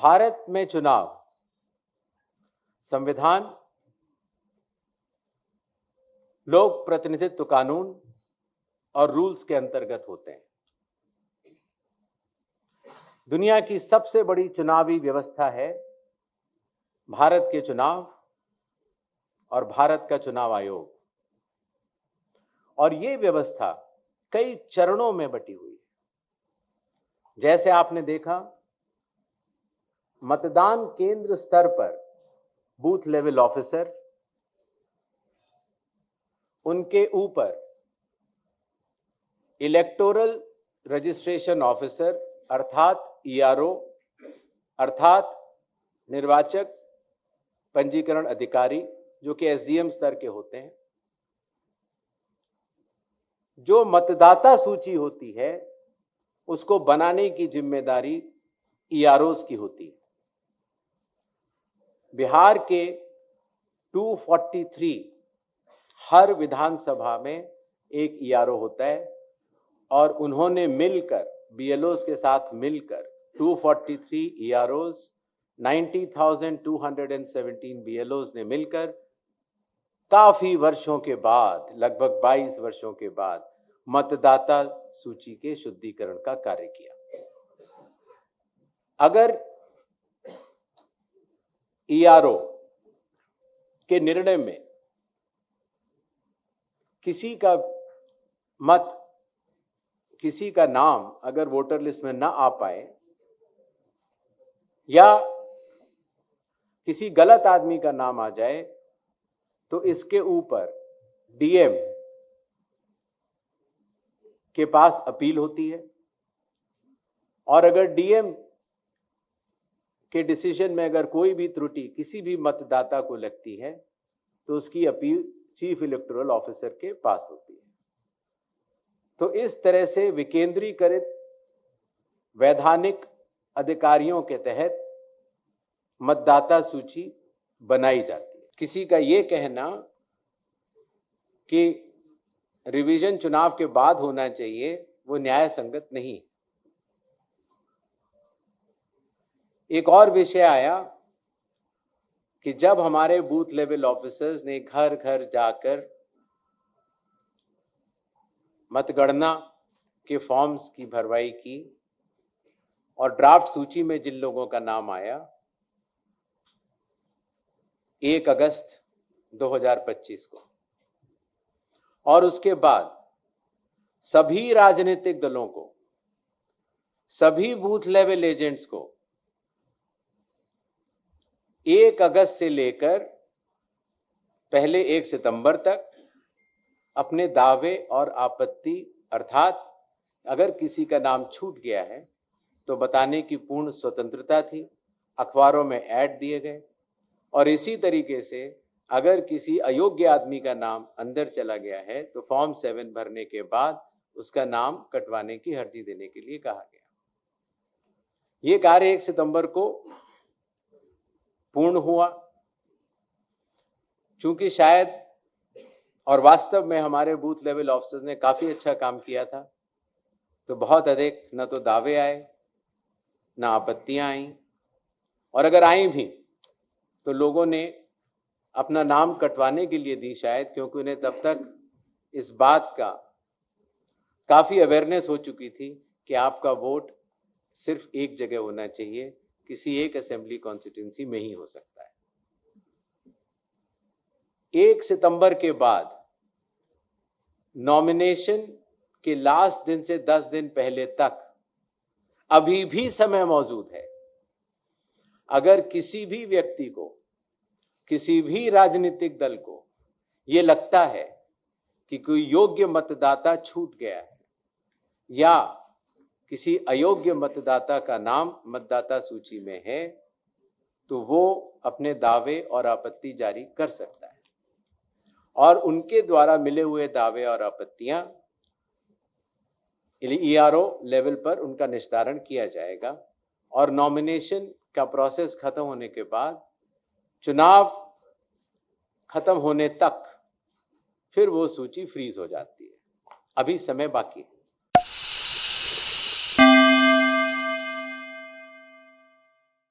भारत में चुनाव संविधान, लोक प्रतिनिधित्व कानून और रूल्स के अंतर्गत होते हैं। दुनिया की सबसे बड़ी चुनावी व्यवस्था है भारत के चुनाव और भारत का चुनाव आयोग, और ये व्यवस्था कई चरणों में बटी हुई है। जैसे आपने देखा, मतदान केंद्र स्तर पर बूथ लेवल ऑफिसर, उनके ऊपर इलेक्टोरल रजिस्ट्रेशन ऑफिसर अर्थात ईआरओ अर्थात निर्वाचक पंजीकरण अधिकारी, जो कि एसडीएम स्तर के होते हैं। जो मतदाता सूची होती है उसको बनाने की जिम्मेदारी ईआरओस की होती है। बिहार के 243 हर विधानसभा में एक ईआरओ होता है, और उन्होंने मिलकर बीएलओस के साथ मिलकर 243 ईआरओस, 90,217 बीएलओस ने मिलकर काफी वर्षों के बाद, लगभग 22 वर्षों के बाद, मतदाता सूची के शुद्धिकरण का कार्य किया। अगर ईआरओ के निर्णय में किसी का मत, किसी का नाम अगर वोटर लिस्ट में ना आ पाए, या किसी गलत आदमी का नाम आ जाए, तो इसके ऊपर डीएम के पास अपील होती है, और अगर डीएम के डिसीजन में अगर कोई भी त्रुटि किसी भी मतदाता को लगती है, तो उसकी अपील चीफ इलेक्टोरल ऑफिसर के पास होती है। तो इस तरह से विकेंद्रीकृत वैधानिक अधिकारियों के तहत मतदाता सूची बनाई जाती है। किसी का ये कहना कि रिवीजन चुनाव के बाद होना चाहिए, वो न्याय संगत नहीं। एक और विषय आया कि जब हमारे बूथ लेवल ऑफिसर्स ने घर घर जाकर मतगणना के फॉर्म्स की भरवाई की और ड्राफ्ट सूची में जिन लोगों का नाम आया, 1 अगस्त 2025 को, और उसके बाद सभी राजनीतिक दलों को, सभी बूथ लेवल एजेंट्स को 1 अगस्त से लेकर पहले 1 सितंबर तक अपने दावे और आपत्ति, अर्थात अगर किसी का नाम छूट गया है तो बताने की पूर्ण स्वतंत्रता थी। अखबारों में ऐड दिए गए, और इसी तरीके से अगर किसी अयोग्य आदमी का नाम अंदर चला गया है तो फॉर्म 7 भरने के बाद उसका नाम कटवाने की अर्जी देने के लिए कहा गया। ये कार्य 1 सितंबर को पूर्ण हुआ। चूंकि शायद और वास्तव में हमारे बूथ लेवल ऑफिसर्स ने काफी अच्छा काम किया था, तो बहुत अधिक न तो दावे आए, न आपत्तियां आई, और अगर आई भी तो लोगों ने अपना नाम कटवाने के लिए दी, शायद क्योंकि उन्हें तब तक इस बात का काफी अवेयरनेस हो चुकी थी कि आपका वोट सिर्फ एक जगह होना चाहिए, किसी एक असेंबली कॉन्स्टिट्यूंसी में ही हो सकता है। 1 सितंबर के बाद नॉमिनेशन के लास्ट दिन से 10 दिन पहले तक अभी भी समय मौजूद है। अगर किसी भी व्यक्ति को, किसी भी राजनीतिक दल को यह लगता है कि कोई योग्य मतदाता छूट गया है या किसी अयोग्य मतदाता का नाम मतदाता सूची में है, तो वो अपने दावे और आपत्ति जारी कर सकता है, और उनके द्वारा मिले हुए दावे और आपत्तियां ईआरओ लेवल पर उनका निस्तारण किया जाएगा, और नॉमिनेशन का प्रोसेस खत्म होने के बाद चुनाव खत्म होने तक फिर वो सूची फ्रीज हो जाती है। अभी समय बाकी है।